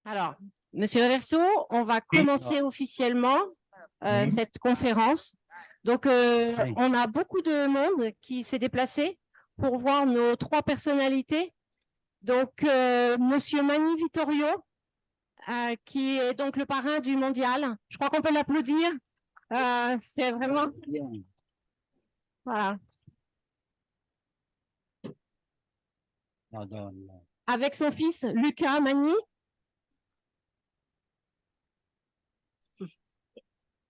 Alors, Monsieur Verso, on va commencer officiellement Oui. cette conférence. Donc, Oui. on a beaucoup de monde qui s'est déplacé pour voir nos trois personnalités. Donc, Monsieur Mani Vittorio, qui est donc le parrain du mondial. Je crois qu'on peut l'applaudir. C'est vraiment... Voilà. Madonna. Avec son fils Luca Mani.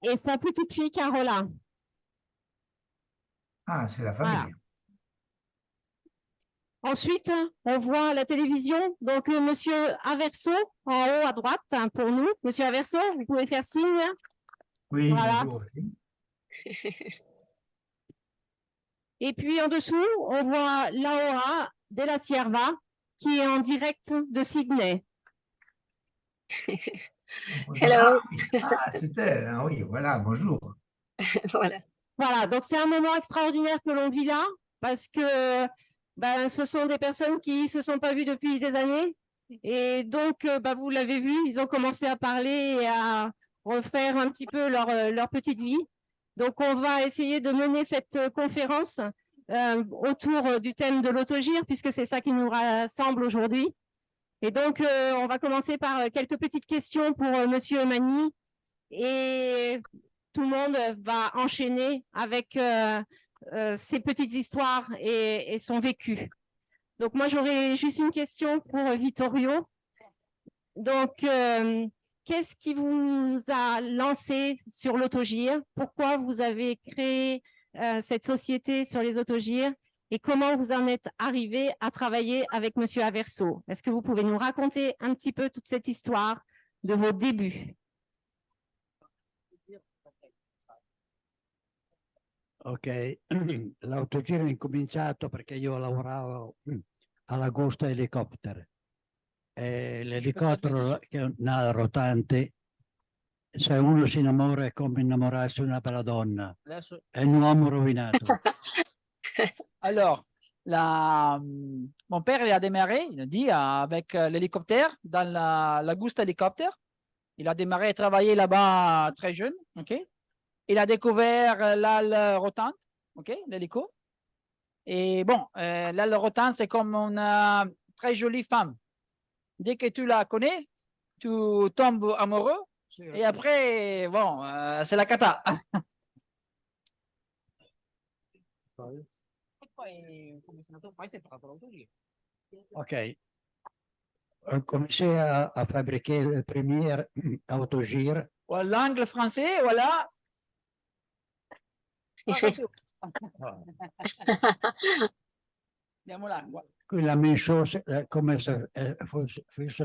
Et sa petite fille Carola. Ah, c'est la famille. Voilà. Ensuite, on voit à la télévision, donc Monsieur Averso, en haut à droite, pour nous. Monsieur Averso, vous pouvez faire signe. Oui, Voilà. bonjour. Et puis en dessous, on voit Laura de la Sierva, qui est en direct de Sydney. Hello. C'est elle. Ah oui, voilà, bonjour. Voilà. Voilà, donc c'est un moment extraordinaire que l'on vit là, parce que ce sont des personnes qui ne se sont pas vues depuis des années. Et donc, vous l'avez vu, ils ont commencé à parler et à refaire un petit peu leur petite vie. Donc, on va essayer de mener cette conférence autour du thème de l'autogire, puisque c'est ça qui nous rassemble aujourd'hui. Et donc, on va commencer par quelques petites questions pour Monsieur Mani. Et tout le monde va enchaîner avec ses petites histoires et son vécu. Donc, moi, j'aurais juste une question pour Vittorio. Donc, qu'est-ce qui vous a lancé sur l'autogire? Pourquoi vous avez créé cette société sur les autogires? Et comment vous en êtes arrivé à travailler avec Monsieur Averso? Est-ce que vous pouvez nous raconter un petit peu toute cette histoire de vos débuts? Ok, l'autogiro è incominciato perché io lavoravo all'Augusta Helicopter. E l'elicottero che è una rotante, se uno si innamora è come innamorarsi di una bella donna. È un uomo rovinato. Alors, mon père il a démarré, il a dit, avec l'hélicoptère dans l'Augusta Helicopter. Il a démarré et travaillé là-bas très jeune. Ok. Il a découvert l'aile rotante, ok, l'hélico. Et bon, l'aile rotante, c'est comme une très jolie femme. Dès que tu la connais, tu tombes amoureux. Et après, bon, c'est la cata. Ok, ho cominciato a fabbricare le prime autogire. L'angle français, voilà. Andiamo là. Qui la même chose, come se fosse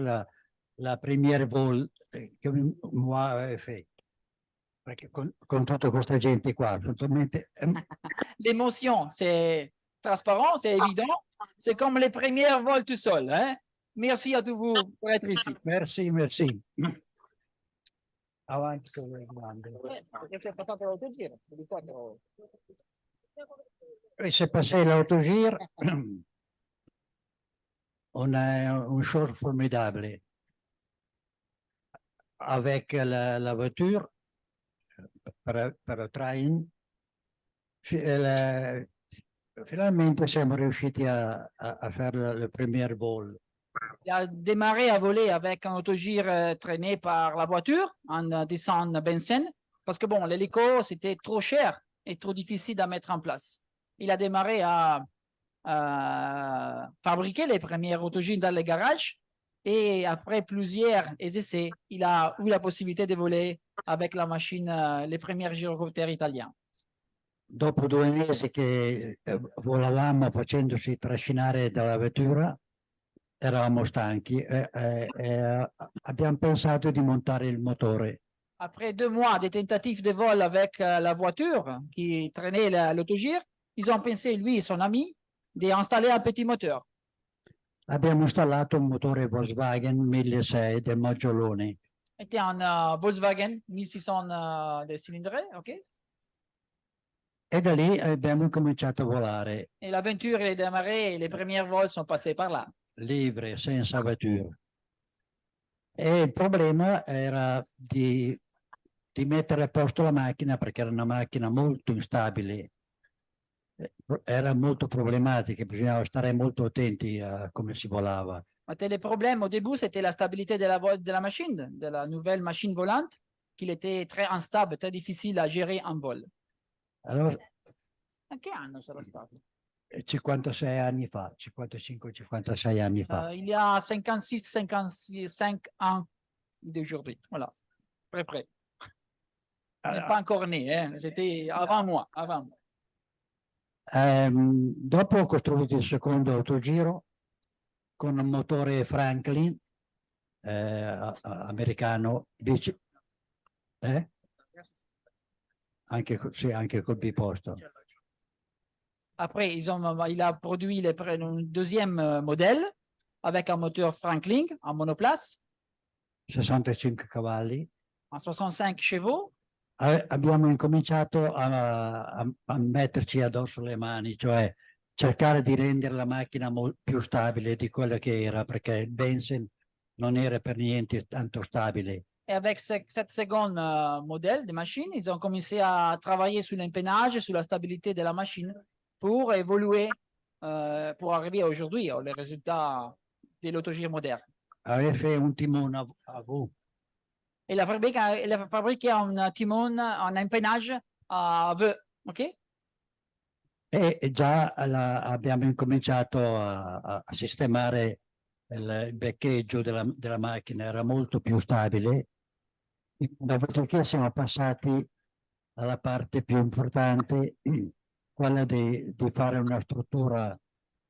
la première vol che moi aveva fatto. Perché con tutta questa gente qua, totalmente... L'émotion, c'est transparent, c'est évident. C'est comme les premières vols tout seul. Hein? Merci à tous vous pour être ici. Merci, merci. Avanti con le domande. E se passai l'autogir, on a un short formidable avec la voiture per le train. Finalmente siamo riusciti a fare le premier vol. Il a démarré à voler avec un autogire traîné par la voiture en descente Bensen parce que bon, l'hélico, c'était trop cher et trop difficile à mettre en place. Il a démarré à fabriquer les premiers autogires dans les garages et après plusieurs essais, il a eu la possibilité de voler avec la machine, les premiers gyrocoptères italiens. Dopo 2 mesi che volavamo facendoci trascinare dalla vettura, eravamo stanchi e abbiamo pensato di montare il motore. Après 2 mois de tentatives de vol avec la voiture qui traînait l'autogire, ils ont pensé, lui et son ami, d'installer un petit moteur. Abbiamo installato un motore Volkswagen 1600 del Maggiolone. C'était un Volkswagen 1600 de cylindrée, ok? E da lì abbiamo cominciato a volare. Et l'aventure est démarrée et les premiers vols sont passés par là. Livre, senza voiture. E il problema era di mettere a posto la macchina perché era una macchina molto instabile, era molto problematica, bisognava stare molto attenti a come si volava. Le problème au début, c'était la stabilité de la machine, de la nouvelle machine volante, qu'il était très instable, très difficile à gérer en vol. Allora, A che anno sarà stato? 56 anni fa, 55-56 anni fa. Il y a 56-55 ans d'aujourd'hui. Voilà, près. On n'est pas encore né, hein? C'était avant moi, avant moi. Dopo ho costruito il secondo autogiro con un motore Franklin americano, sì, anche col biposto. Après, il a produit un deuxième modèle avec un moteur Franklin en monoplace 65 cavalli. en 65 chevaux. Abbiamo incominciato a metterci addosso le mani, cioè cercare di rendere la macchina più stabile di quella che era, perché il Benson non era per niente tanto stabile. Et avec cette seconde modèle de machine, ils ont commencé à travailler sur l'empennage, sur la stabilité de la machine pour évoluer, pour arriver aujourd'hui aux résultats de l'autogire moderne. Aveva fait un timone a V. Et la fabrique a un timone, un empennage à V, ok? E già abbiamo incominciato a sistemare il beccheggio della macchina, era molto più stabile. Dopodiché siamo passati alla parte più importante, quella di fare una struttura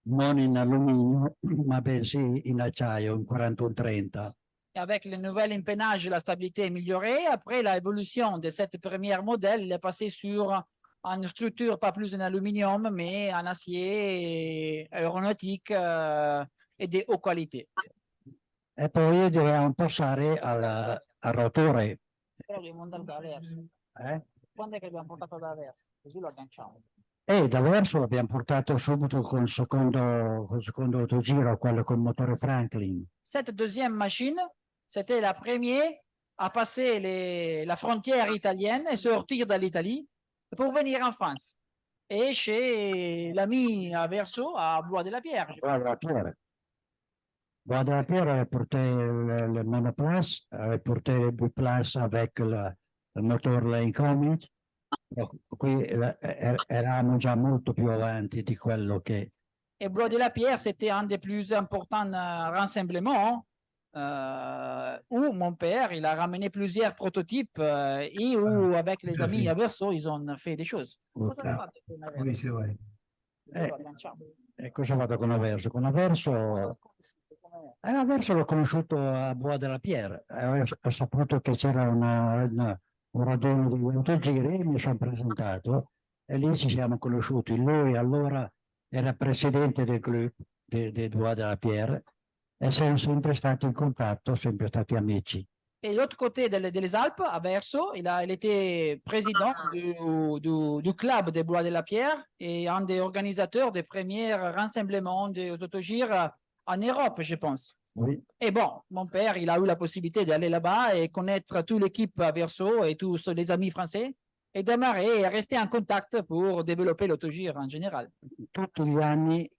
non in alluminio, ma bensì in acciaio, in 4130. Et avec le nouvel empennage, la stabilité est améliorée. Après l'évolution de cette première modèle, il est passé sur une structure pas plus en aluminium, mais en acier aéronautique et de haute qualité. E poi dovevamo passare al rotore. Però dobbiamo andare da verso. Quando è che abbiamo portato da verso? Così lo agganciamo. E da verso l'abbiamo portato subito col secondo autogiro, quello col motore Franklin. Cette deuxième machine, c'était la première à passer la frontière italienne et sortir de l'Italie pour venir en France. Et chez l'ami à Verso, à Bois-de-la-Pierre. Bois-de-la-Pierre avait porté le monoplace, avait porté le biplace avec le moteur Lane Comet. Qui eravamo già molto più avanti di quello che... Et Bois-de-la-Pierre, c'était un des plus importants rassemblements où mon père, il a ramené plusieurs prototypes et où, avec les amis à Verso, ils ont fait des choses. Oui, c'est vrai. E cosa vado con Averso? Con Averso... Averso l'ho conosciuto a Bois-de-la-Pierre. Ho saputo che c'era un raduno di autogiri, mi sono presentato e lì ci siamo conosciuti. Lui allora era presidente del club di Bois-de-la-Pierre e siamo sempre stati in contatto, sempre stati amici. Et de l'autre côté des Alpes, à Verso, il était président du club des Bois-de-la-Pierre et un des organisateurs des premiers rassemblements des autogires en Europe, je pense. Oui. Et bon, mon père, il a eu la possibilité d'aller là-bas et connaître toute l'équipe à Verso et tous les amis français et démarrer et rester en contact pour développer l'autogire en général. Tutti gli anni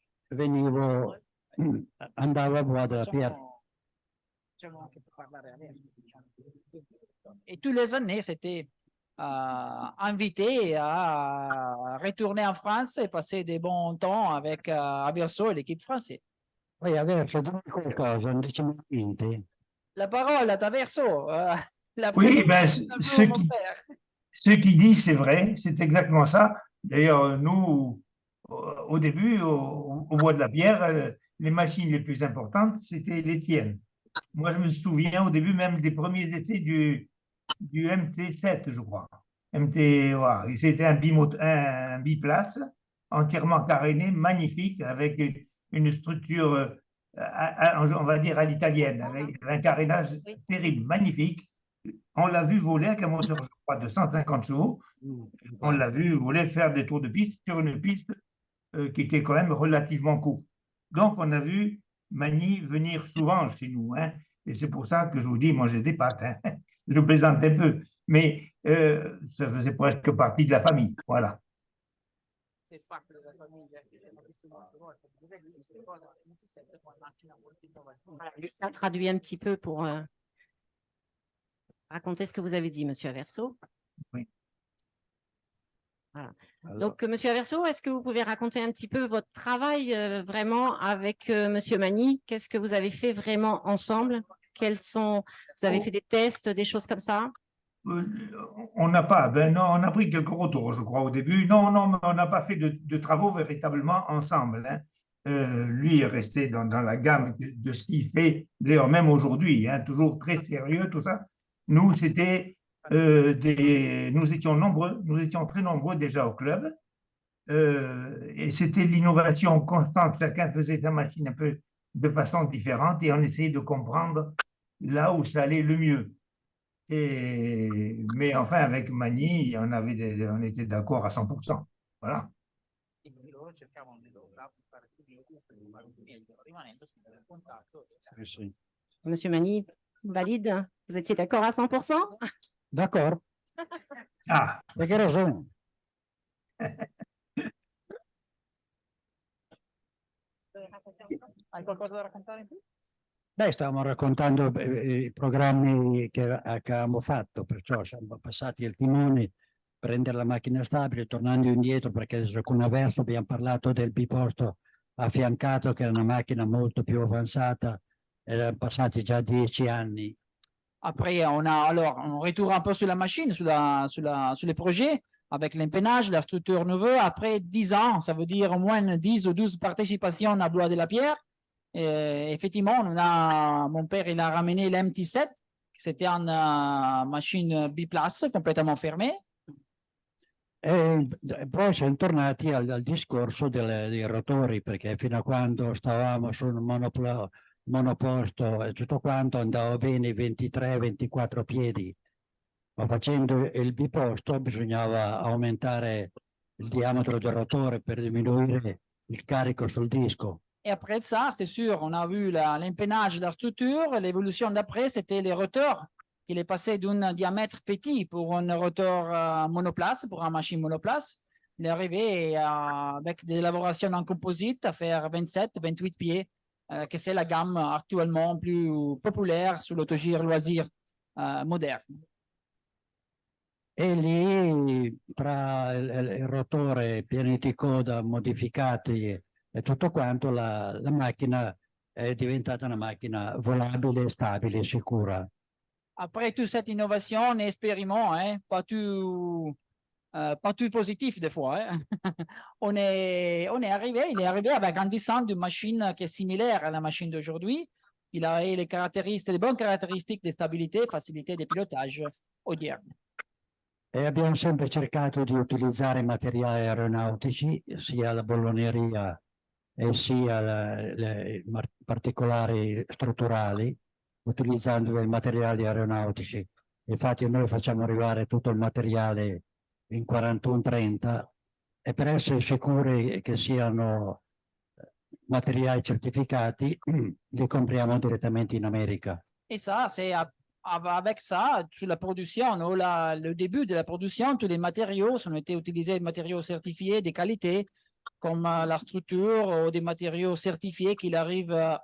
andavo a Bois-de-la-Pierre. Et tous les années, c'était invité à retourner en France et passer des bons temps avec à Verso et l'équipe française. Poi Averso, dimmi qualcosa, non dici niente. La parole à Verso. Oui, ben, ce qu'il dit, c'est vrai, c'est exactement ça. D'ailleurs, nous, au début, au Bois-de-la-Pierre, les machines les plus importantes, c'était les tiennes. Moi, je me souviens au début même des premiers essais du MT7, je crois. Voilà. C'était un biplace entièrement caréné, magnifique, avec une structure, on va dire, à l'italienne, avec un carénage terrible, magnifique. On l'a vu voler avec un moteur, je crois, de 150 chevaux. On l'a vu voler faire des tours de piste sur une piste qui était quand même relativement courte. Donc, on a vu Magny venir souvent chez nous. Hein. Et c'est pour ça que je vous dis, moi j'ai des pattes, hein. Je plaisante un peu, mais ça faisait presque partie de la famille, voilà. Lucas traduit un petit peu pour raconter ce que vous avez dit, Monsieur Averso. Oui. Voilà. Alors, Donc, Monsieur Averso, est-ce que vous pouvez raconter un petit peu votre travail vraiment avec Monsieur Magny? Qu'est-ce que vous avez fait vraiment ensemble? Vous avez fait des tests, des choses comme ça? On n'a pas, non, on a pris quelques retours, je crois, au début. Non, mais on n'a pas fait de travaux véritablement ensemble, hein. Lui est resté dans la gamme de ce qu'il fait, d'ailleurs même aujourd'hui, hein, toujours très sérieux, tout ça. Nous, nous étions nombreux, nous étions très nombreux déjà au club, et c'était l'innovation constante. Chacun faisait sa machine un peu de façon différente et on essayait de comprendre là où ça allait le mieux. Mais enfin, avec Magny, on était d'accord à 100%. Voilà. sì. Monsieur Magny, valide? Vous étiez d'accord à 100%? D'accordo, Ah, perché hai ragione. Hai qualcosa da raccontare in più? Beh, stavamo raccontando i programmi che avevamo fatto, perciò siamo passati il timone, prendere la macchina stabile, tornando indietro, perché adesso con Averso abbiamo parlato del biposto affiancato, che è una macchina molto più avanzata, erano passati già 10 anni. Après, on retourne un peu sur la machine, sur les projets, avec l'empennage, la structure nouvelle. Après 10 ans, ça veut dire au moins 10 ou 12 participations à Bois de la Pierre. Et effectivement, mon père, il a ramené l'MT7, c'était une machine biplace complètement fermée. E poi siamo tornati al discorso dei rotori, perché fino a quando stavamo sul monoposto e tutto quanto andava bene 23-24 piedi, ma facendo il biposto bisognava aumentare il diametro del rotore per diminuire il carico sul disco. Et après ça, c'est sûr, on a vu l'empennage de la structure. L'évolution d'après, c'était les rotors. Il est passé d'un diamètre petit pour un rotor monoplace, pour une machine monoplace. Il est arrivé avec des élaborations en composite à faire 27-28 pieds, que c'est la gamme actuellement plus populaire sur l'autogire loisir moderne. E lì, tra il rotore, piani di coda modificati e tutto quanto, la macchina è diventata una macchina volabile, stabile, sicura. Après toute cette innovation et expériment, hein, pas tout positif des fois, hein. Il est arrivé avec un design d'une machine qui est similaire à la machine d'aujourd'hui. Il a les bonnes caractéristiques de stabilité, facilité de pilotage odiernes. E abbiamo sempre cercato di utilizzare materiali aeronautici, sia la bolloneria e sia i particolari strutturali, utilizzando dei materiali aeronautici. Infatti noi facciamo arrivare tutto il materiale in 41-30 e per essere sicuri che siano materiali certificati li compriamo direttamente in America. Et ça, c'est avec ça, sur la production, le début de la production, tous les matériaux ont été utilisés, des matériaux certifiés de qualité, comme la structure ou des matériaux certifiés qui arrivent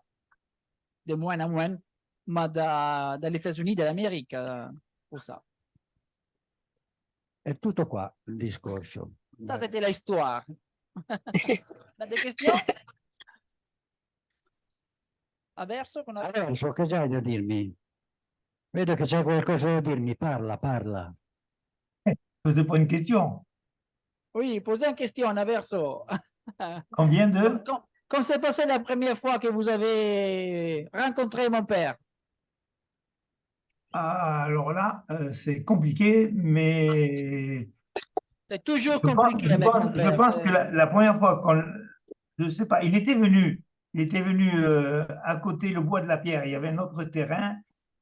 de moins en moins dagli Stati Uniti d'America, pour ça. È tutto qua il discorso. Ça, c'était l'histoire. Des questions? Averso? Adesso che c'hai da dirmi? Vedo che c'è qualcosa da dirmi, parla. posez pas une question. Oui, posez une question, Averso. Combien de? Quand s'est passé la première fois que vous avez rencontré mon père? Ah, alors là, c'est compliqué, mais C'est toujours compliqué avec mon père. je pense que la première fois je ne sais pas, il était venu à côté le Bois de la Pierre, il y avait un autre terrain,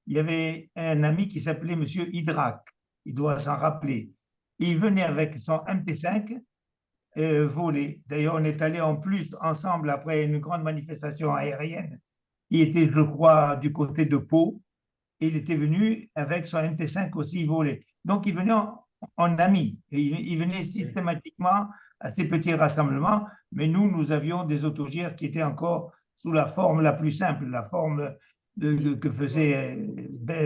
il y avait un ami qui s'appelait Monsieur Hydrac, il doit s'en rappeler. Il venait avec son MP5 voler. D'ailleurs, on est allé en plus ensemble après une grande manifestation aérienne. qui était, je crois, du côté de Pau. Et il était venu avec son MT5 aussi volé. Donc, il venait en ami. Et il venait systématiquement à ces petits rassemblements. Mais nous avions des autogires qui étaient encore sous la forme la plus simple, la forme que faisait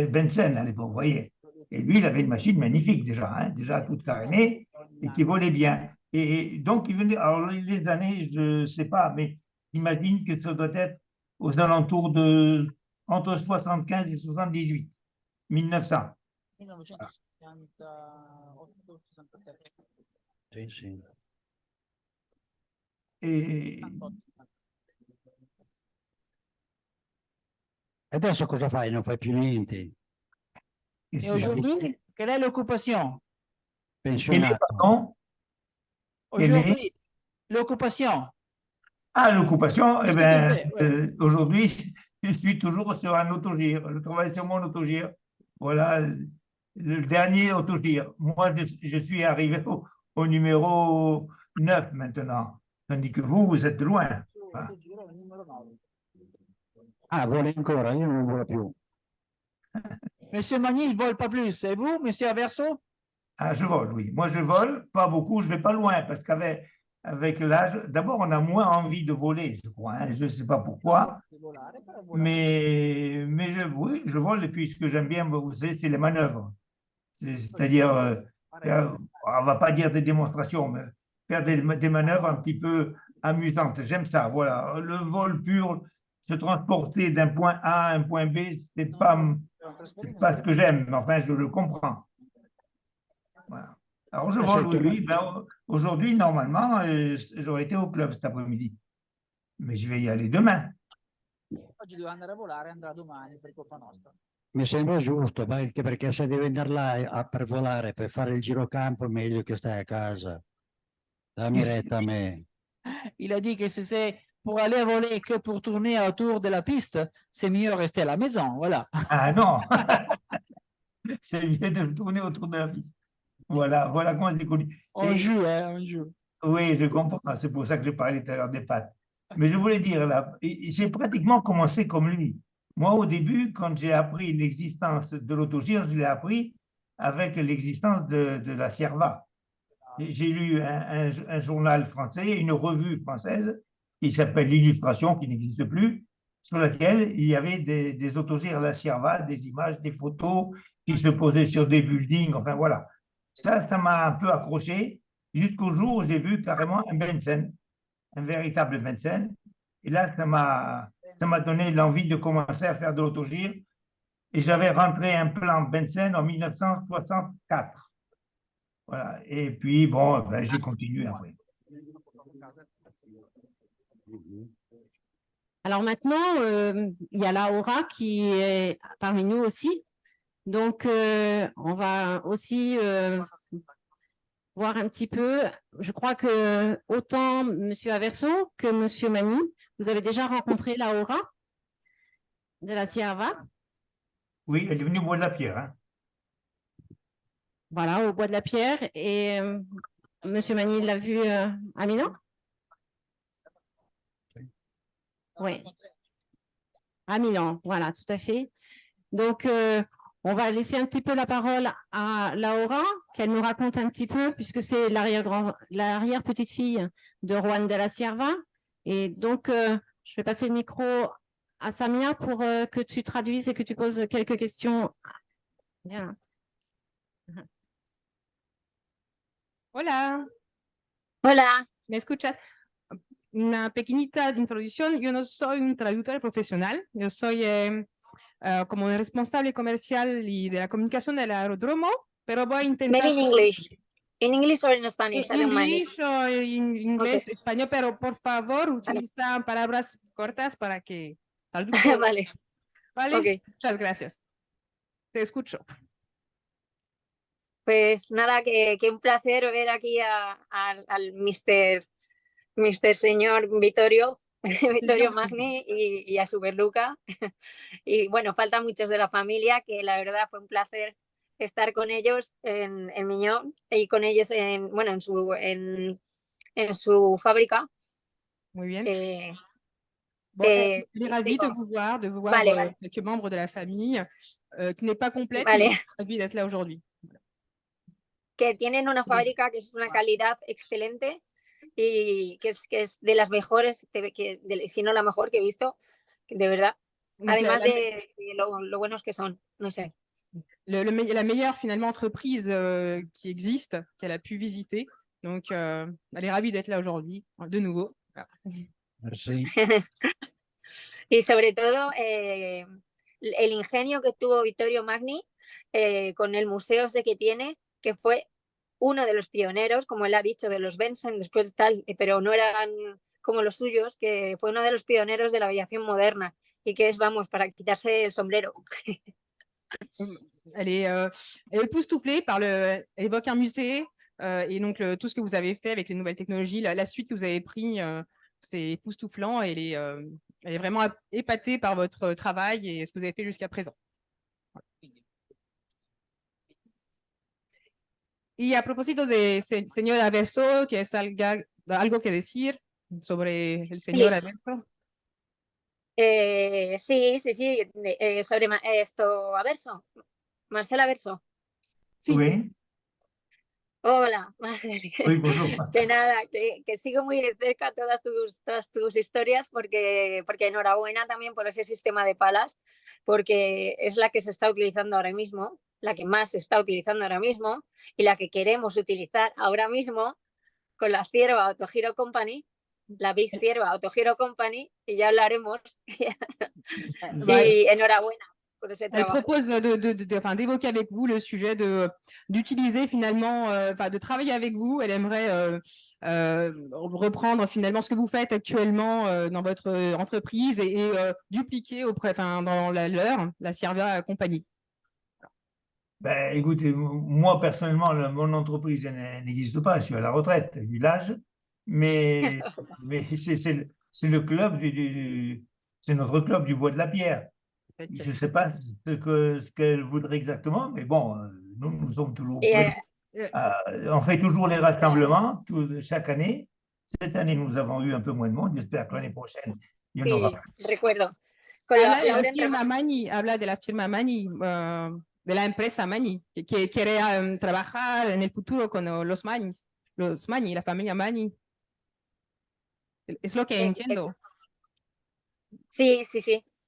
Benson à l'époque, vous voyez. Et lui, il avait une machine magnifique déjà, hein, déjà toute carénée et qui volait bien. Et donc, il venait, alors les années, je ne sais pas, mais j'imagine que ça doit être aux alentours de entre 75 et 78, 1900. Sì, sì. Et Adesso cosa fai? Non fai più niente? Et aujourd'hui, quelle est l'occupation? quel est, Pensionato? pardon? Quelle est? Aujourd'hui, l'occupation. Ah, l'occupation, eh Qu'est-ce que tu ben, fais? Ouais. aujourd'hui, je suis toujours sur un autogire. Je travaille sur mon autogire. Voilà, le dernier autogire. Moi, je suis arrivé au numéro 9 maintenant. Tandis que vous êtes loin. Voilà. Ah, vuole ancora? Io non voglio più. Monsieur Magny, il ne vole pas plus. Et vous, monsieur Averso? Ah, je vole, oui. Moi, je vole, pas beaucoup, je vais pas loin, parce qu'avec l'âge, d'abord, on a moins envie de voler, je crois, hein. Je ne sais pas pourquoi, mais oui, je vole, et puis ce que j'aime bien, vous savez, c'est les manœuvres. C'est-à-dire, on va pas dire des démonstrations, mais faire des manœuvres un petit peu amusantes. J'aime ça, voilà. Le vol pur, se transporter d'un point A à un point B, c'est pas ce que j'aime, mais enfin, je le comprends. Voilà. Alors, je vole, oui, oui. Ben, aujourd'hui, normalement, j'aurais été au club cet après-midi. Mais je vais y aller demain. Oggi devo andare a volare, andrà domani per colpa nostra. Mi sembra giusto, anche perché se devi andare là per volare, per fare il girocampo, è meglio che stai a casa. Dammi retta a me. Il a dit que si c'est pour aller voler que pour tourner autour de la piste, c'est mieux rester à la maison, voilà. Ah non, c'est mieux de tourner autour de la piste. Voilà, voilà comment je l'ai connu. On Et- joue, hein, on joue. oui, je comprends. C'est pour ça que je parlais tout à l'heure des pattes. Mais je voulais dire là, j'ai pratiquement commencé comme lui. Moi, au début, quand j'ai appris l'existence de l'autogire, je l'ai appris avec l'existence de la Cierva. J'ai lu un journal français, une revue française qui s'appelle L'Illustration, qui n'existe plus, sur laquelle il y avait des autogires à la Cierva, des images, des photos qui se posaient sur des buildings, enfin voilà. Ça m'a un peu accroché jusqu'au jour où j'ai vu carrément un Benson, un véritable Benson. Et là, ça m'a donné l'envie de commencer à faire de l'autogire. Et j'avais rentré un plan Benson en 1964. Voilà. Et puis, bon, ben, j'ai continué après. Alors maintenant, il y a Laura qui est parmi nous aussi. Donc, on va aussi voir un petit peu. Je crois que autant M. Averso que M. Magny, vous avez déjà rencontré Laura de la Cierva. Oui, elle est venue au Bois de la Pierre. Hein. Voilà, au Bois de la Pierre. Et M. Magny l'a vu à Milan? Oui. À Milan, voilà, tout à fait. Donc, on va laisser un petit peu la parole à Laura, qu'elle nous raconte un petit peu, puisque c'est l'arrière-petite-fille de Juan de la Cierva. Et donc, je vais passer le micro à Samia pour que tu traduises et que tu poses quelques questions. Bien. Hola, Hola. ¿me escuchas? Una pequeñita introducción. Yo no soy un traductor profesional, yo soy como el responsable comercial y de la comunicación del aeródromo, pero voy a intentar... Maybe in English. In English or in Spanish, I don't mind. English o en inglés, Okay. español, pero por favor utiliza palabras cortas para que traduzco. Vale. ¿Vale? Ok. Muchas gracias. Te escucho. Pues nada, que un placer ver aquí al Mr. Señor Vittorio, Vittorio Magni y a Superluca. Y bueno, faltan muchos de la familia, que la verdad fue un placer estar con ellos en Miñón y con ellos en su fábrica. Muy bien. Bon, elle est ravie digo, de vous voir vale, quelques membres de la famille, qui n'est pas complète, vale. mais ravie d'être là aujourd'hui. Que tienen una fábrica que es una calidad excelente y que es de las mejores, si no la mejor que he visto, de verdad. Donc, Además de lo buenos que son, no sé. la meilleure finalement entreprise qui existe, qu'elle a pu visiter. Donc, elle est ravie d'être là aujourd'hui, de nouveau. Voilà. Merci. Y sobre todo el ingenio que tuvo Vittorio Magni con el museo ese que tiene, que fue uno de los pioneros, como él ha dicho, de los Benson, después tal, pero no eran como los suyos, que fue uno de los pioneros de la aviación moderna y que es, vamos, para quitarse el sombrero. Elle est époustouflée elle évoque un musée et donc tout ce que vous avez fait avec les nouvelles technologies, la suite que vous avez pris, c'est époustouflant et elle est vraiment épatée par votre travail et ce que vous avez fait jusqu'à présent. Y a propósito de señor Averso, ¿tienes algo que decir sobre el señor Averso? Sí, sobre esto, Averso, Marcel Averso. Sí. Oui, Hola, oui, bonjour. que nada, que sigo muy de cerca todas tus historias porque enhorabuena también por ese sistema de palas, porque es la que se está utilizando ahora mismo, la que más se está utilizando ahora mismo y la que queremos utilizar ahora mismo con la Cierva Autogiro Company, la Big Cierva Autogiro Company, y ya hablaremos. Y enhorabuena por ese Elle trabajo. propose d'évoquer avec vous le sujet d'utiliser finalement, de travailler avec vous. Elle aimerait reprendre finalement ce que vous faites actuellement dans votre entreprise et dupliquer dans leur, la Cierva Company. Ben, écoutez, moi personnellement, mon entreprise n'existe pas, je suis à la retraite, vu l'âge, mais c'est le club c'est notre club du Bois de la Pierre. Je ne sais pas ce qu'elle voudrait exactement, mais bon, nous sommes toujours prêts. On fait toujours les rassemblements chaque année. Cette année, nous avons eu un peu moins de monde. J'espère que l'année prochaine, il y en aura plus. Sí, recuerdo. Con Habla de la Lauren firma Mani, habla de la firma Mani, de la empresa Mani, que quiere trabajar en el futuro con los Mani, la familia Mani. Es lo que entiendo. Sí.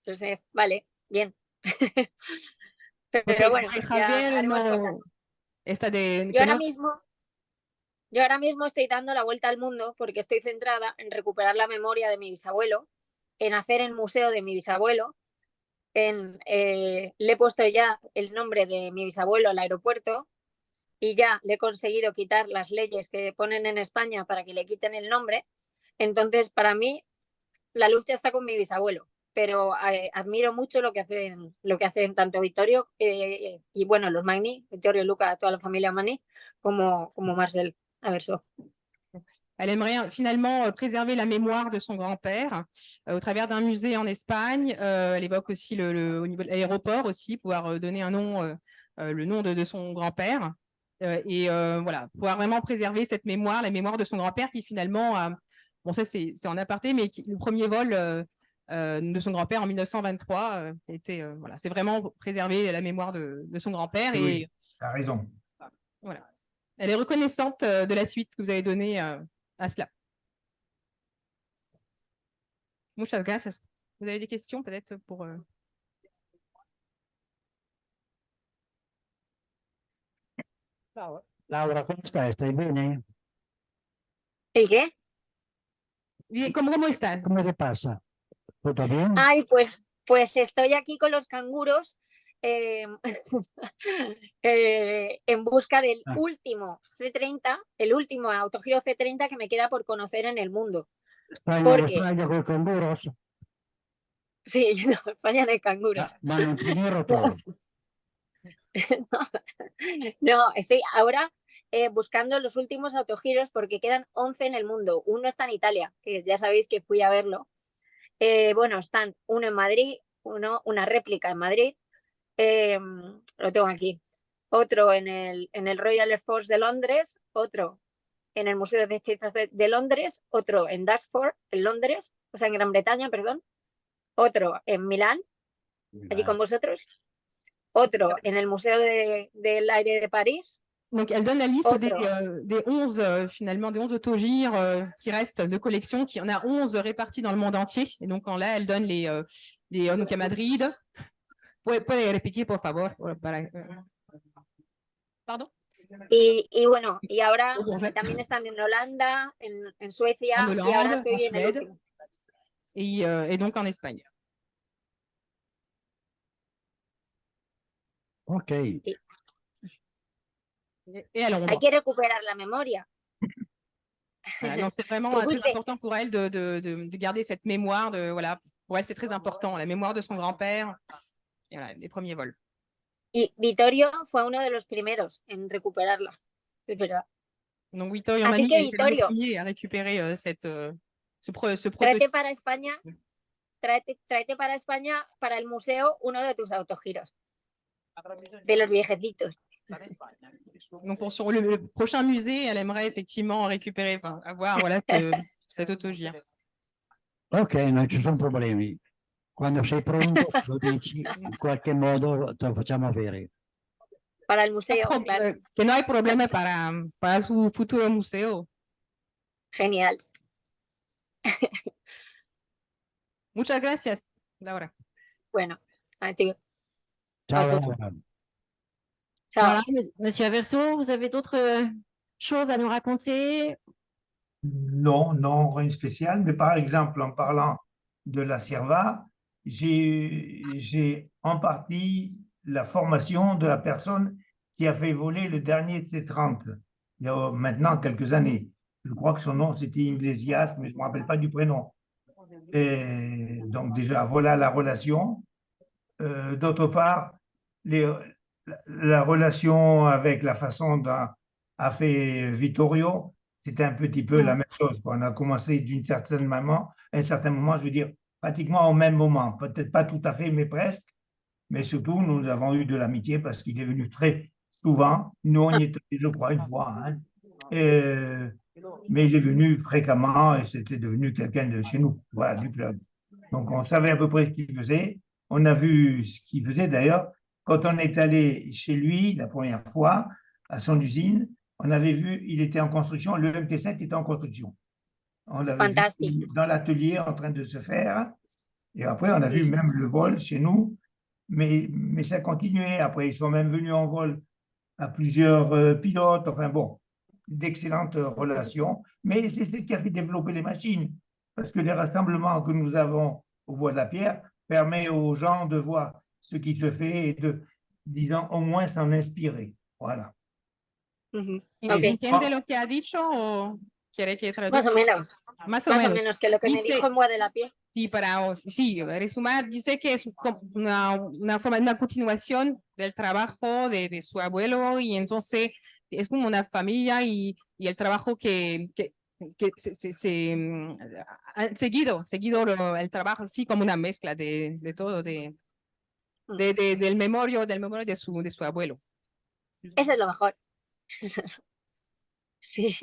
Entonces, vale, bien. Porque Pero bueno, Javier ya haremos no cosas. está de... Yo ahora mismo estoy dando la vuelta al mundo porque estoy centrada en recuperar la memoria de mi bisabuelo, en hacer el museo de mi bisabuelo, le he puesto ya el nombre de mi bisabuelo al aeropuerto y ya le he conseguido quitar las leyes que ponen en España para que le quiten el nombre. Entonces, para mí, la lucha está con mi bisabuelo, pero admiro mucho lo que hacen tanto Vittorio y bueno, los Magni, Vittorio, Luca, toda la familia Magni, como Marcel Averso. Elle aimerait finalement préserver la mémoire de son grand-père au travers d'un musée en Espagne. Elle évoque aussi au niveau de l'aéroport aussi, pouvoir donner un nom, le nom de son grand-père. Et voilà, pouvoir vraiment préserver cette mémoire, la mémoire de son grand-père qui finalement bon ça c'est en aparté, mais le premier vol de son grand-père en 1923 voilà, c'est vraiment préserver la mémoire de son grand-père. Oui, et tu as raison. Voilà. Elle est reconnaissante de la suite que vous avez donnée à cela. Muchas gracias. Vous avez des questions peut-être pour... Laura, ¿cómo estás? ¿Estás bien? ¿El qué? ¿Cómo estás? ¿Cómo te pasa? ¿Todo bien? Ay, pues estoy aquí con los canguros en busca del último C30, el último autogiro C30 que me queda por conocer en el mundo. España con canguros. Sí, no, España no hay canguros. Van en primero todo. No, estoy ahora buscando los últimos autogiros porque quedan 11 en el mundo. Uno está en Italia, que ya sabéis que fui a verlo. Bueno, están uno en Madrid, una réplica en Madrid, lo tengo aquí, otro en el Royal Air Force de Londres, otro en el Museo de Ciencias de Londres, otro en Dashford, en Londres, o sea, en Gran Bretaña, perdón, otro en Milán, allí con vosotros, otro en el Museo del Aire de París. Donc, elle donne la liste Autre. des 11, finalement, des 11 autogires qui restent de collection, qui en a 11 répartis dans le monde entier. Et donc, là, elle donne donc, à Madrid. Puede repetir, por favor. Pardon? Y bueno, y ahora también están en Holanda, en Suecia, En y ahora Hollande, estoy en en el Suède. último. Et donc en Espagne. Ok, Et à Londres. Hay que recuperar la memoria. Voilà, non, c'est vraiment Donc, très c'est- important pour elle de garder cette mémoire. Voilà, pour elle, c'est très important, la mémoire de son grand-père, et voilà, des premiers vols. Y Vittorio fue uno de los primeros en recuperarla, es verdad. Donc Vittorio Así Mani que, a été l'un des Vittorio, premiers à récupérer ce tráete prototype. para España, tráete para España, para el museo, uno de tus autogiros, de los viejecitos. Donc pour le prochain musée, elle aimerait effectivement récupérer, enfin, avoir voilà, cet autogire. ok, non ci sono problemi. Quando sei pronto, lo dici, in qualche modo te lo facciamo avere. Para el museo, claro. Que no hay problema para su futuro museo. Genial. Muchas gracias, Laura. Bueno, a ti. Ciao, Vosotros. Laura. Chao. Voilà, Monsieur Averso, vous avez d'autres choses à nous raconter? Non, non, rien de spécial. Mais par exemple, en parlant de la Cierva, j'ai en partie la formation de la personne qui a fait voler le dernier T-30, il y a maintenant quelques années. Je crois que son nom, c'était Iglesias, mais je ne me rappelle pas du prénom. Et donc déjà, voilà la relation. D'autre part, la relation avec la façon dont a fait Vittorio, c'était un petit peu la même chose, quoi. On a commencé d'un certain moment, je veux dire, pratiquement au même moment. Peut-être pas tout à fait, mais presque. Mais surtout, nous avons eu de l'amitié parce qu'il est venu très souvent. Nous, on y était, je crois, une fois. Hein. Mais il est venu fréquemment et c'était devenu quelqu'un de chez nous, voilà, du club. Donc, on savait à peu près ce qu'il faisait. On a vu ce qu'il faisait d'ailleurs. Quand on est allé chez lui la première fois, à son usine, on avait vu, il était en construction, le MT7 était en construction. On l'avait vu dans l'atelier en train de se faire. Et après, on a vu même le vol chez nous. Mais ça continuait. Après, ils sont même venus en vol à plusieurs pilotes. Enfin bon, d'excellentes relations. Mais c'est ce qui a fait développer les machines. Parce que les rassemblements que nous avons au Bois de la Pierre permettent aux gens de voir ce qui se fait et de, disons, au moins s'en inspirer. Voilà. ¿Entiende lo que ha dicho o quiere que traduzca? Más o menos. Más o menos Que lo que me dijo en Bois de la Pierre. Sí, resumir, dice que es una continuación del trabajo de su abuelo y entonces es como una familia y el trabajo que han seguido el trabajo así como una mezcla de todo, del memorio de su abuelo. Eso es lo mejor. Sí.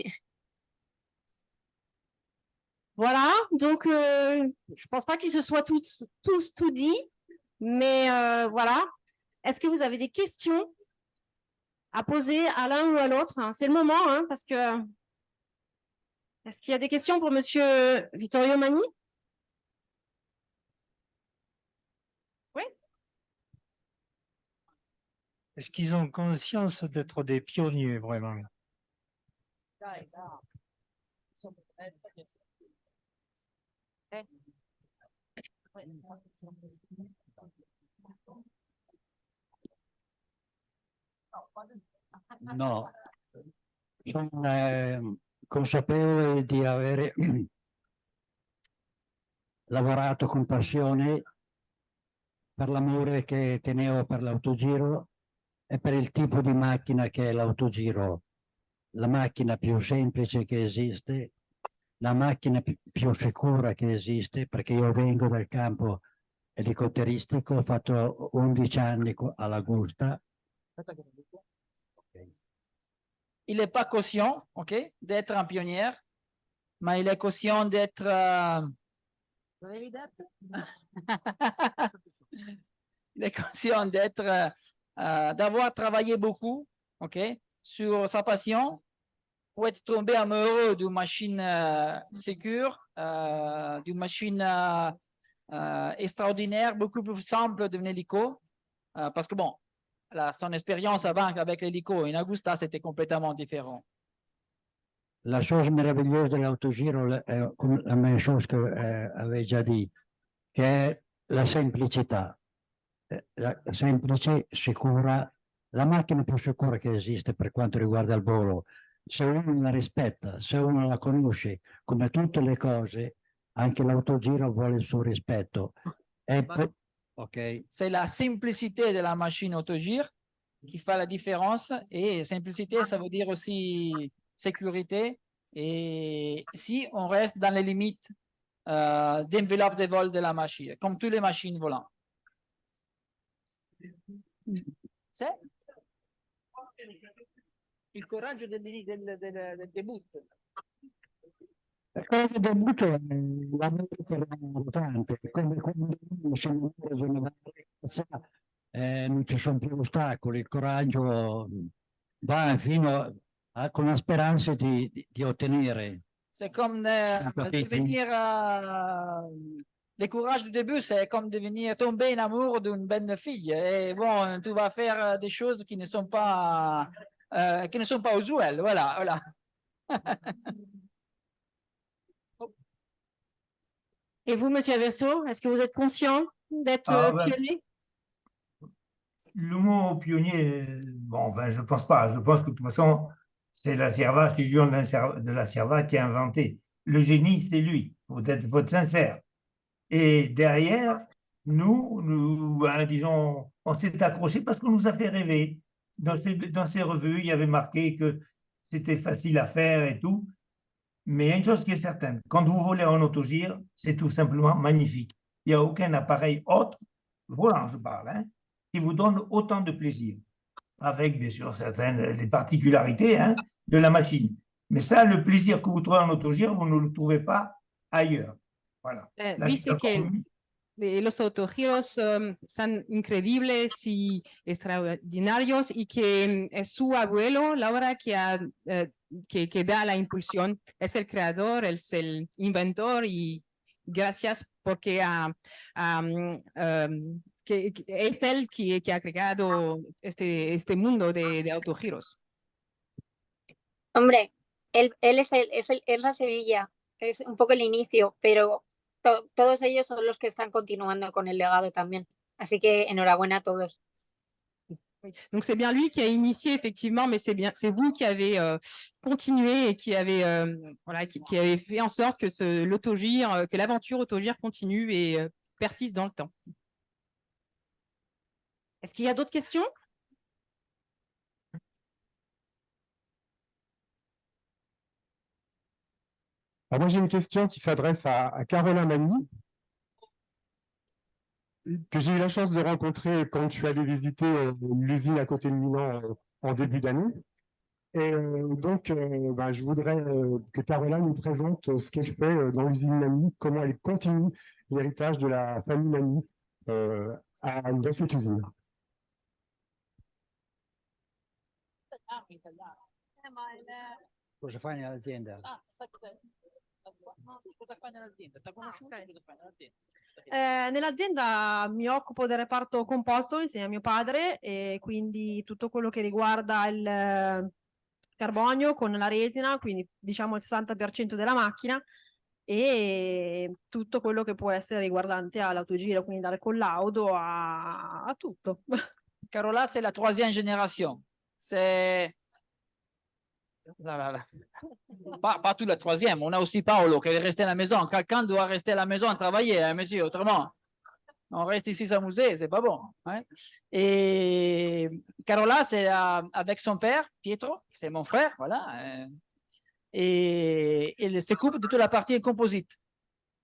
Voilà, donc je pense pas qu'ils se soient tous tout dit, mais voilà. Est-ce que vous avez des questions à poser à l'un ou à l'autre? C'est le moment, hein, parce que... Est-ce qu'il y a des questions pour Monsieur Vittorio Mani? Oui. Est-ce qu'ils ont conscience d'être des pionniers, vraiment? No, sono consapevole di avere lavorato con passione per l'amore che tenevo per l'autogiro e per il tipo di macchina che è l'autogiro, la macchina più semplice che esiste, la macchina più sicura che esiste, perché io vengo dal campo elicotteristico, ho fatto 11 anni alla Gusta. Il n'est pas conscient, d'être un pionnier, mais il est conscient d'être Il est conscient d'avoir travaillé beaucoup, ok, sur sa passion pour être tombé amoureux d'une machine sécure, d'une machine extraordinaire, beaucoup plus simple d'un hélico, parce que bon, son expérience avant avec l'hélico in Agusta, c'était complètement différent. La chose meravigliosa dell'autogiro è come la même chose che avevi già dit, che è la semplicità. La semplice, sicura, la macchina più sicura che esiste per quanto riguarda il volo. Se uno la rispetta, se uno la conosce, come tutte le cose, anche l'autogiro vuole il suo rispetto. Okay. C'est la simplicité de la machine autogire qui fait la différence. Et simplicité, ça veut dire aussi sécurité. Et si on reste dans les limites d'enveloppe de vol de la machine, comme toutes les machines volantes. C'est il coraggio del debutto. Il coraggio del debutto è la mente rotante, come quando uno si innamora di una ragazza, non ci sono più ostacoli, il coraggio va fino con la speranza di ottenere. C'est comme devenir le courage du début, c'est comme devenir tomber en amour d'une belle fille. Et bon, tu vas faire des choses qui ne sont pas usuelles. Voilà, voilà. Et vous, Monsieur Averso, est-ce que vous êtes conscient d'être pionnier? Le mot pionnier, bon, ben, je pense pas. Je pense que de toute façon, c'est la Cierva, fusion de la Cierva qui a inventé. Le génie, c'est lui. Faut être sincère. Et derrière, nous disons, on s'est accroché parce qu'on nous a fait rêver. Dans ces revues, il y avait marqué que c'était facile à faire et tout. Mais il y a une chose qui est certaine, quand vous volez en autogire, c'est tout simplement magnifique. Il n'y a aucun appareil autre, volant je parle, hein, qui vous donne autant de plaisir, avec bien sûr certaines des particularités de la machine. Mais ça, le plaisir que vous trouvez en autogire, vous ne le trouvez pas ailleurs. Voilà. Dice que los autogiros son increíbles y extraordinarios y que es su abuelo, Laura, que da la impulsión, es el creador, es el inventor y gracias porque que es él que ha creado este mundo de autogiros. Hombre, él es la Sevilla, es un poco el inicio, pero todos ellos son los que están continuando con el legado también. Así que enhorabuena a todos. Donc c'est bien lui qui a initié effectivement, mais c'est vous qui avez continué et qui avez qui avez fait en sorte que l'autogire, que l'aventure autogire continue et persiste dans le temps. Est-ce qu'il y a d'autres questions? Alors moi, j'ai une question qui s'adresse à Carola Magni, que j'ai eu la chance de rencontrer quand je suis allé visiter l'usine à côté de Milan en début d'année. Et donc, je voudrais que Carola nous présente ce qu'elle fait dans l'usine Magni, comment elle continue l'héritage de la famille Magni dans cette usine. Cosa fai nell'azienda? Nell'azienda mi occupo del reparto composto insieme a mio padre e quindi tutto quello che riguarda il carbonio con la resina, quindi diciamo il 60% della macchina e tutto quello che può essere riguardante all'autogiro, quindi dal collaudo a tutto. Carola, c'est la troisième génération. C'est pas toute la troisième. On a aussi Paolo qui est resté à la maison. Quelqu'un doit rester à la maison à travailler, hein, monsieur. Autrement, on reste ici s'amuser, c'est pas bon. Hein? Et Carola, c'est avec son père, Pietro, c'est mon frère, voilà. Et il s'occupe de toute la partie composite.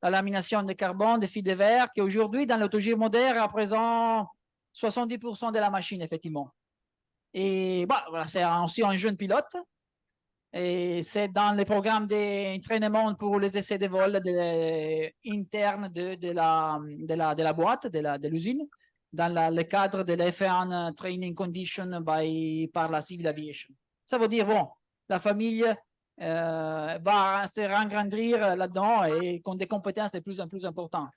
La lamination de carbone, de fils de verre, qui aujourd'hui, dans l'autogire moderne, représente 70% de la machine, effectivement. Et voilà, c'est aussi un jeune pilote. Et c'est dans les programmes d'entraînement pour les essais de vol internes de la boîte, de l'usine, dans le cadre de l'F1 Training Condition par la Civil Aviation. Ça veut dire, bon, la famille va se rengrandir là-dedans et con des compétences de plus en plus importantes.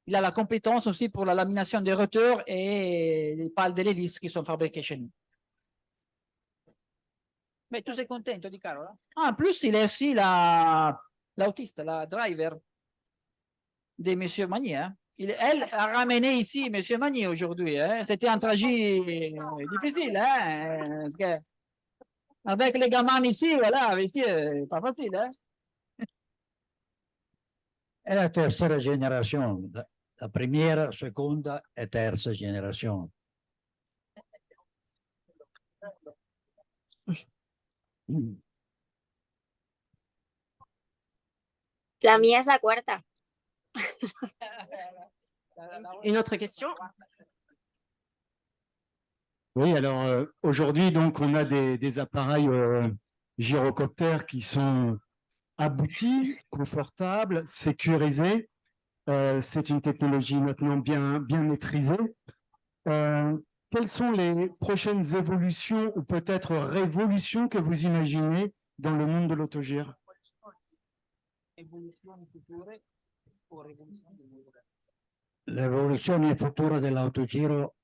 Il a la compétence aussi pour la lamination des roteurs et les pales de l'hélice qui sont fabriquées chez nous. Mais tu es content, di Carola? En plus, il est aussi l'autiste, la driver de M. Magny. Hein? Elle a ramené ici M. Magny aujourd'hui. Hein? C'était un trajet difficile. Hein? Parce que avec les gamins ici, voilà, ici, pas facile. Hein? È la terza generazione, la prima, seconda e terza generazione. La mía es la cuarta. Une autre question? Oui, alors aujourd'hui, donc, on a des appareils gyrocoptères qui sont aboutis, confortables, sécurisés. C'est une technologie maintenant bien maîtrisée. Quelles sont les prochaines évolutions ou peut-être révolutions que vous imaginez dans le monde de l'autogire? L'evoluzione futura dell'autogiro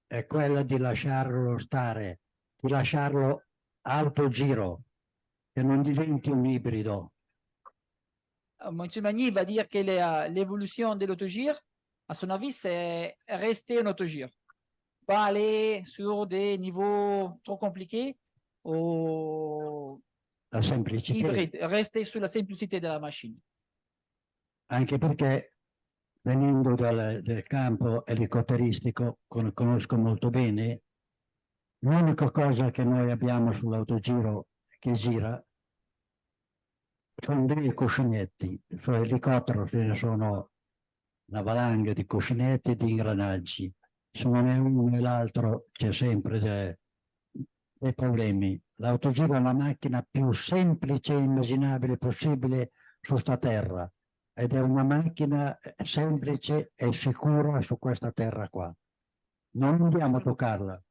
è quella di lasciarlo stare, di lasciarlo autogiro, che non diventi un ibrido. M. Magny va dire que l'évolution de l'autogire, à son avis, c'est rester en autogire. Pas aller sur des niveaux trop compliqués ou La semplicità. hybrides, rester sur la simplicité de la machine. Anche perché venendo del campo elicotteristico, conosco molto bene, l'unica cosa che noi abbiamo sull'autogiro che gira sono dei cuscinetti. Sull'elicottero ce ne sono una valanga di cuscinetti e di ingranaggi. Se non è uno e l'altro c'è sempre dei problemi. L'autogiro è la macchina più semplice e immaginabile possibile su sta terra. Ed è una macchina semplice e sicura su questa terra qua. Non andiamo a toccarla.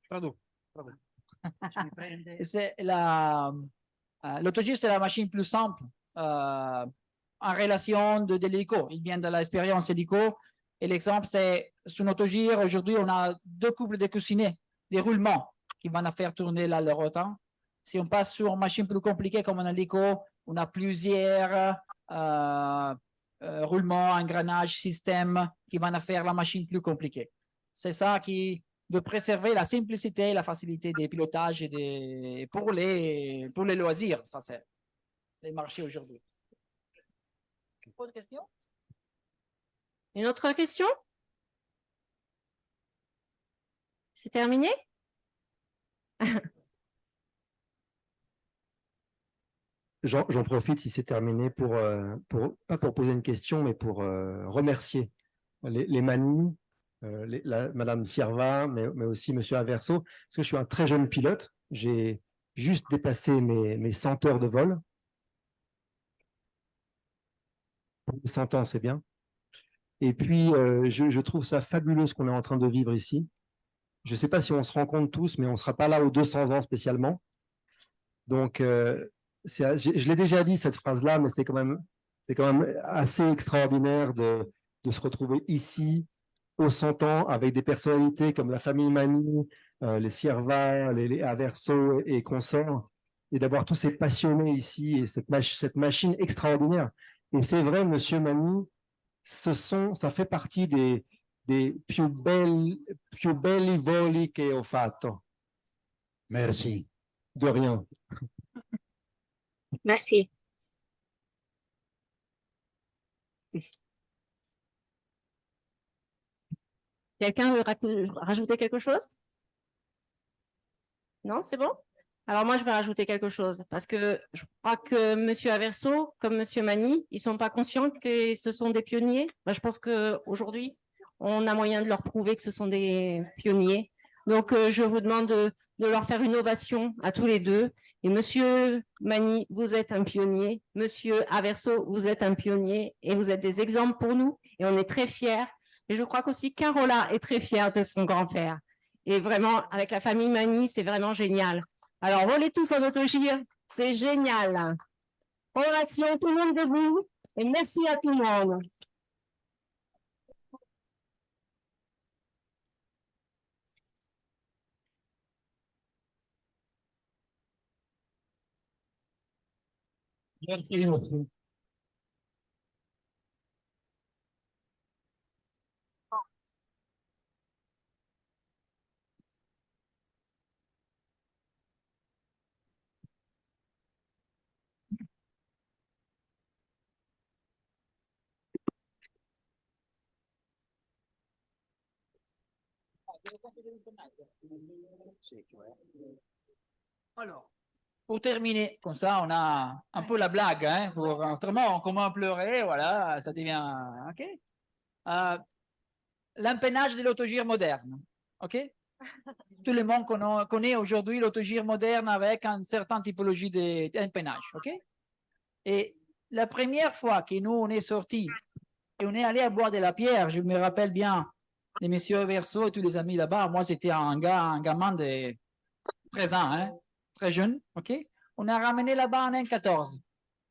L'autogire, c'est la machine plus simple en relation de l'hélico. Il vient de l'expérience hélico. Et l'exemple, c'est sur l'autogire, aujourd'hui, on a deux couples de coussinets, des roulements qui vont faire tourner le rotant. Si on passe sur une machine plus compliquée comme un hélico, on a plusieurs roulements, engrenages, systèmes qui vont faire la machine plus compliquée. C'est ça qui veut préserver la simplicité et la facilité des pilotages et pour les loisirs. Ça, c'est les marchés aujourd'hui. Autre question? Une autre question? C'est terminé? J'en profite si c'est terminé pas pour poser une question, mais pour remercier les Magny, Madame Sierva, mais aussi Monsieur Averso, parce que je suis un très jeune pilote. J'ai juste dépassé mes 100 heures de vol. 100 ans, c'est bien. Et puis, je trouve ça fabuleux ce qu'on est en train de vivre ici. Je ne sais pas si on se rend compte tous, mais on ne sera pas là aux 200 ans spécialement. Donc, je l'ai déjà dit cette phrase-là, mais c'est quand même assez extraordinaire de se retrouver ici aux 100 ans avec des personnalités comme la famille Magny, les Sierva, les Averso et consorts, et d'avoir tous ces passionnés ici et cette machine extraordinaire. Et c'est vrai, Monsieur Magny, ça fait partie des più belli voli che ho fatto. Merci. De rien. Merci. Quelqu'un veut rajouter quelque chose? Non, c'est bon? Alors moi, je vais rajouter quelque chose parce que je crois que Monsieur Averso, comme Monsieur Magny, ils sont pas conscients que ce sont des pionniers. Je pense qu'aujourd'hui, on a moyen de leur prouver que ce sont des pionniers. Donc, je vous demande de leur faire une ovation à tous les deux. Et Monsieur Magny, vous êtes un pionnier. Monsieur Averso, vous êtes un pionnier et vous êtes des exemples pour nous. Et on est très fiers. Et je crois qu'aussi Carola est très fière de son grand-père. Et vraiment, avec la famille Magny, c'est vraiment génial. Alors, volez tous en autogire, c'est génial. Ovation, tout le monde debout, et merci à tout le monde. Merci. Alors, pour terminer, comme ça, on a un peu la blague, hein, autrement, on commence à pleurer, voilà, ça devient, ok. L'empennage de l'autogire moderne, ok. Tout le monde connaît aujourd'hui l'autogire moderne avec une certaine typologie d'empennage, ok. Et la première fois que nous, on est sortis et on est allé à boire de la pierre, je me rappelle bien de Monsieur Verso et tous les amis là-bas, moi, j'étais un gamin de 13 ans, hein, très jeune, ok. On a ramené là-bas un N14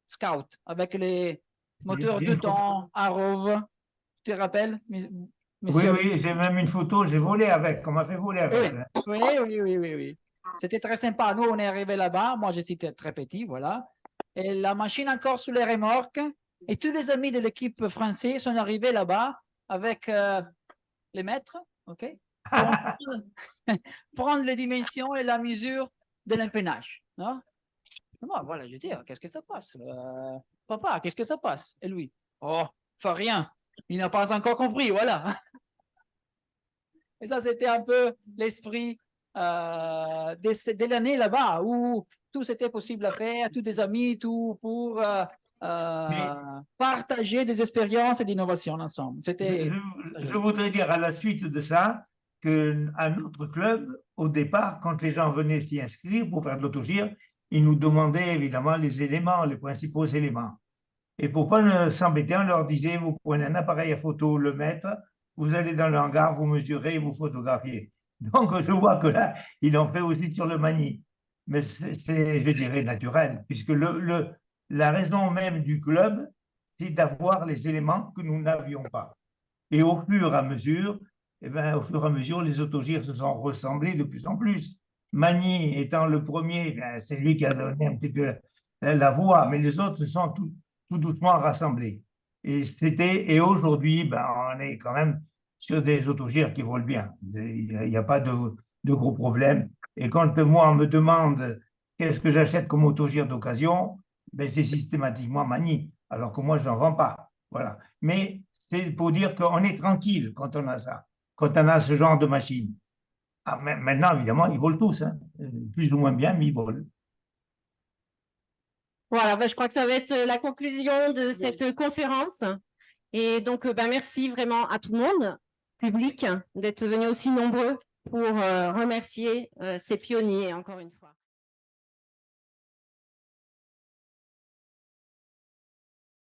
Scout avec les moteurs de temps à Rove. Tu te rappelles, monsieur? Oui, j'ai même une photo, j'ai volé avec, on m'a fait voler avec. Oui. C'était très sympa. Nous, on est arrivé là-bas. Moi, j'étais très petit, voilà. Et la machine encore sous les remorques. Et tous les amis de l'équipe française sont arrivés là-bas avec les mètres, ok, prendre les dimensions et la mesure de l'empennage. Non? Moi, voilà, je dis, qu'est-ce que ça passe? Papa, qu'est-ce que ça passe? Et lui, oh, fait rien. Il n'a pas encore compris, voilà. Et ça, c'était un peu l'esprit de l'année là-bas, où tout c'était possible à faire, tous des amis, tout pour partager des expériences et d'innovation ensemble. Je voudrais dire à la suite de ça qu'à notre club, au départ, quand les gens venaient s'y inscrire pour faire de l'autogire, ils nous demandaient évidemment les éléments, les principaux éléments. Et pour ne pas s'embêter, on leur disait, vous prenez un appareil à photo, le mètre, vous allez dans le hangar, vous mesurez, vous photographiez. Donc, je vois que là, ils l'ont fait aussi sur le Magny. Mais c'est, je dirais, naturel, puisque la raison même du club, c'est d'avoir les éléments que nous n'avions pas. Et au fur et à mesure, les autogires se sont ressemblés de plus en plus. Magny étant le premier, c'est lui qui a donné un petit peu la voix, mais les autres se sont tout doucement rassemblés. Et aujourd'hui, on est quand même sur des autogires qui volent bien. Il n'y a pas de gros problèmes. Et quand moi, on me demande qu'est-ce que j'achète comme autogire d'occasion, c'est systématiquement Magny, alors que moi, je n'en vends pas. Voilà. Mais c'est pour dire qu'on est tranquille quand on a ça, quand on a ce genre de machine. Maintenant, évidemment, ils volent tous, hein, plus ou moins bien, mais ils volent. Voilà, je crois que ça va être la conclusion de cette conférence. Et donc, merci vraiment à tout le monde, public, d'être venus aussi nombreux pour remercier ces pionniers, encore une fois.